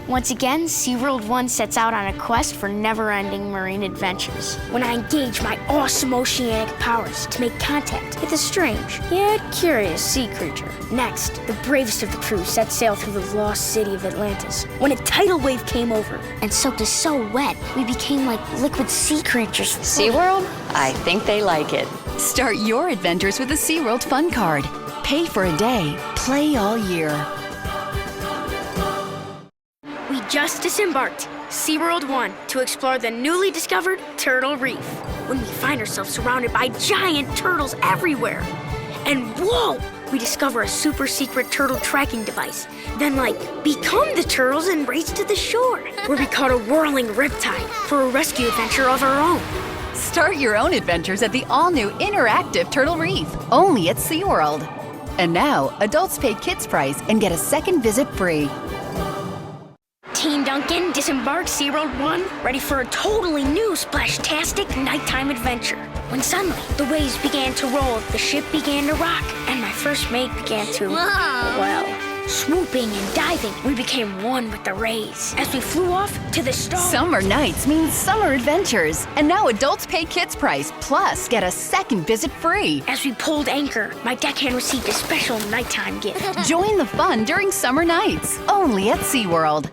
Once again, SeaWorldOne sets out on a quest for never-ending marine adventures. When I engage my awesome oceanic powers to make contact with a strange, yet curious sea creature. Next, the bravest of the crew set sail through the lost city of Atlantis. When a tidal wave came over and soaked us so wet, we became like liquid sea creatures. SeaWorld? I think they like it. Start your adventures with the SeaWorld Fun Card. Pay for a day, play all year. We just disembarked SeaWorldOne to explore the newly discovered Turtle Reef. When we find ourselves surrounded by giant turtles everywhere. And whoa! We discover a super secret turtle tracking device. Then, become the turtles and race to the shore, where we caught a whirling riptide for a rescue adventure of our own. Start your own adventures at the all-new interactive Turtle Reef, only at SeaWorld. And now, adults pay kids price and get a second visit free. Team Duncan disembarked SeaWorldOne, ready for a totally new splash-tastic nighttime adventure. When suddenly, the waves began to roll, the ship began to rock, and my first mate began to, swooping and diving, we became one with the rays as we flew off to the stars. Summer nights means summer adventures. And now adults pay kids price, plus get a second visit free. As we pulled anchor, my deckhand received a special nighttime gift. Join the fun during summer nights, only at SeaWorld.